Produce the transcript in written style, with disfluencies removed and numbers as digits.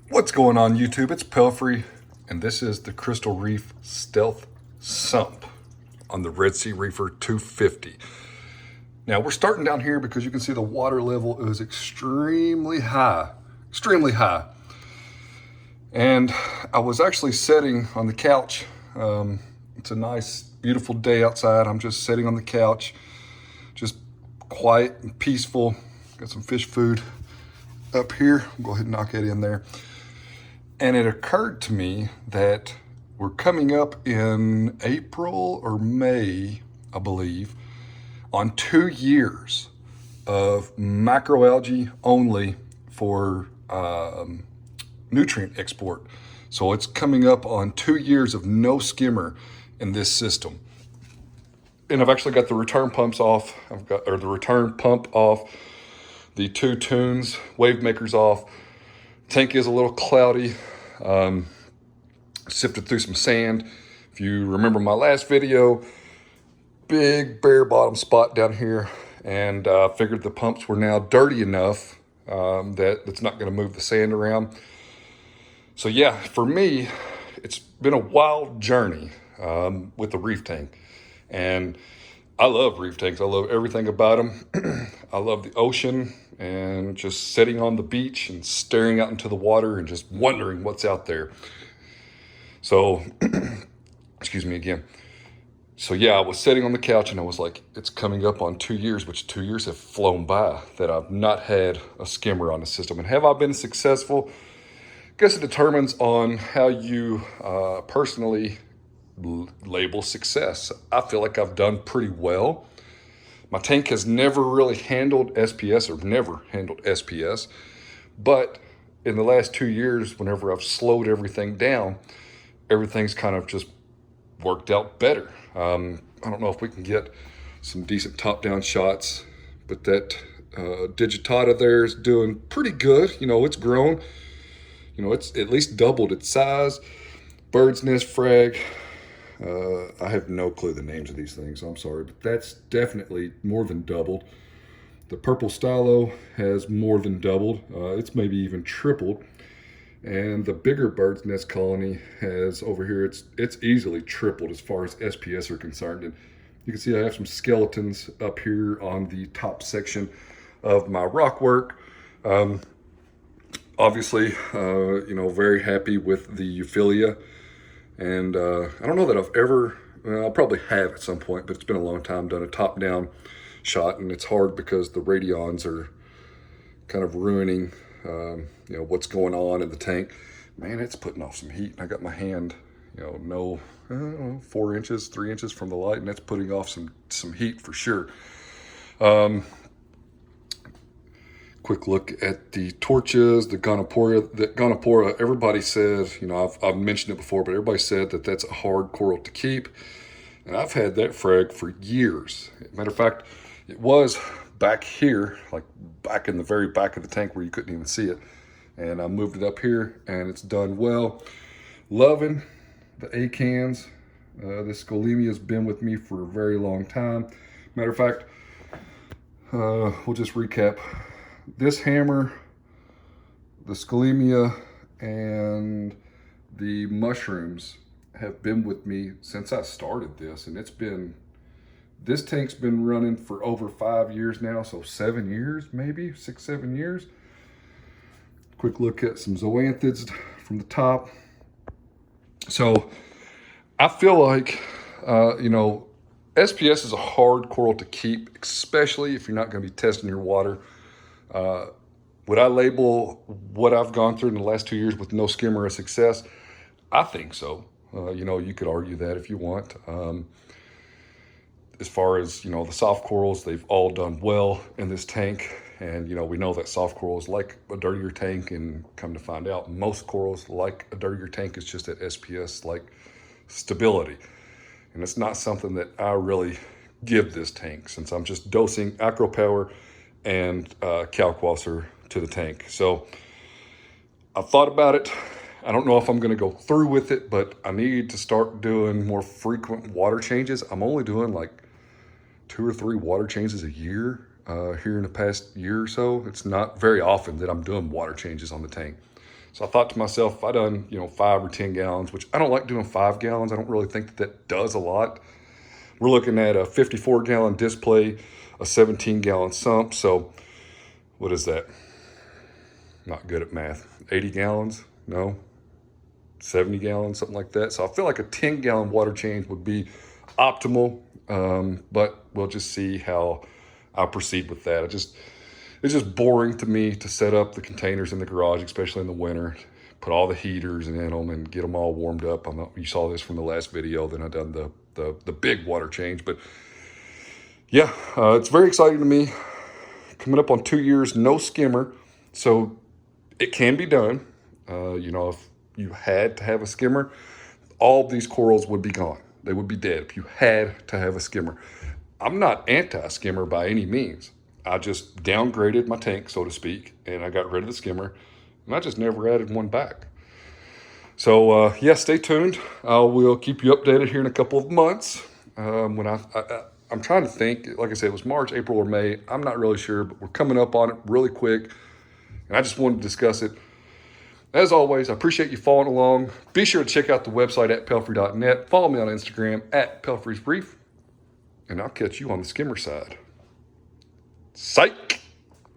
What's going on YouTube? It's Pelfrey, and this is the Crystal Reef Stealth Sump on the Red Sea Reefer 250. Now we're starting down here because you can see the water level is extremely high. And I was actually sitting on the couch. It's a nice, beautiful day outside. I'm just sitting on the couch, just quiet and peaceful. Got some fish food up here. I'll go ahead and knock it in there. And it occurred to me that we're coming up in April or May, I believe, on 2 years of macroalgae only for nutrient export. So it's coming up on 2 years of no skimmer in this system. And I've actually got the return pumps off. The return pump off, the two Tunze wave makers off. Tank is a little cloudy. Sifted through some sand. If you remember my last video, big bare bottom spot down here, and figured the pumps were now dirty enough that it's not going to move the sand around. So yeah, for me, it's been a wild journey with the reef tank, and I love reef tanks. I love everything about them. I love the ocean and just sitting on the beach and staring out into the water and just wondering what's out there. So, excuse me again. So yeah, I was sitting on the couch and I was like, it's coming up on 2 years, which 2 years have flown by that I've not had a skimmer on the system. And have I been successful? I guess it determines on how you personally label success. I feel like I've done pretty well. My tank has never really handled SPS but in the last 2 years, whenever I've slowed everything down, everything's kind of just worked out better. I don't know if we can get some decent top-down shots, but that digitata there is doing pretty good. You know, it's grown. You know, it's at least doubled its size. Bird's nest frag. I have no clue the names of these things, so I'm sorry, but that's definitely more than doubled. The purple stylo has more than doubled. It's maybe even tripled. And the bigger bird's nest colony has over here, it's easily tripled as far as SPS are concerned. And you can see I have some skeletons up here on the top section of my rock work. Obviously, you know, very happy with the Euphilia. And I don't know that I've ever, well, I'll probably have at some point, but it's been a long time, done a top-down shot, and it's hard because the radions are kind of ruining, you know, what's going on in the tank. Man, it's putting off some heat. I got my hand, you know, 4 inches, 3 inches from the light, and that's putting off some heat for sure. Quick look at the torches, the gonoporia. The gonoporia, everybody says, you know, I've mentioned it before, but everybody said that that's a hard coral to keep. And I've had that frag for years. Matter of fact, it was back here, like back in the very back of the tank where you couldn't even see it. And I moved it up here and it's done well. Loving the acans. This Scolemia has been with me for a very long time. Matter of fact, we'll just recap. This hammer, the Scolemia, and the mushrooms have been with me since I started this, and this tank's been running for over 5 years now, so 7 years, maybe 6, 7 years. Quick look at some zoanthids from the top. So I feel like, you know, SPS is a hard coral to keep, especially if you're not going to be testing your water. Would I label what I've gone through in the last 2 years with no skimmer a success? I think so. You know, you could argue that if you want. As far as, you know, the soft corals, they've all done well in this tank. And, you know, we know that soft corals like a dirtier tank, and come to find out, most corals like a dirtier tank. It's just that SPS like stability. And it's not something that I really give this tank, since I'm just dosing acro power and kalkwasser to the tank. So I've thought about it. I don't know if I'm going to go through with it, but I need to start doing more frequent water changes. I'm only doing like 2 or 3 water changes a year here in the past year or so. It's not very often that I'm doing water changes on the tank. So I thought to myself, if I done, 5 or 10 gallons, which I don't like doing 5 gallons. I don't really think that does a lot. We're looking at a 54-gallon display, a 17-gallon sump. So what is that? Not good at math. 80 gallons? No. 70 gallons, something like that. So I feel like a 10-gallon water change would be optimal, but we'll just see how I proceed with that. It's just boring to me to set up the containers in the garage, especially in the winter, put all the heaters in them and get them all warmed up. You saw this from the last video. Then I done the big water change. But yeah, it's very exciting to me. Coming up on 2 years, no skimmer. So it can be done. If you had to have a skimmer, all of these corals would be gone. They would be dead if you had to have a skimmer. I'm not anti-skimmer by any means. I just downgraded my tank, so to speak, and I got rid of the skimmer, and I just never added one back. So yeah, stay tuned. I will keep you updated here in a couple of months. When I'm trying to think, like I said, it was March, April, or May. I'm not really sure, but we're coming up on it really quick, and I just wanted to discuss it. As always, I appreciate you following along. Be sure to check out the website at pelfrey.net. Follow me on Instagram at pelfreysreef, and I'll catch you on the skimmer side. Sight.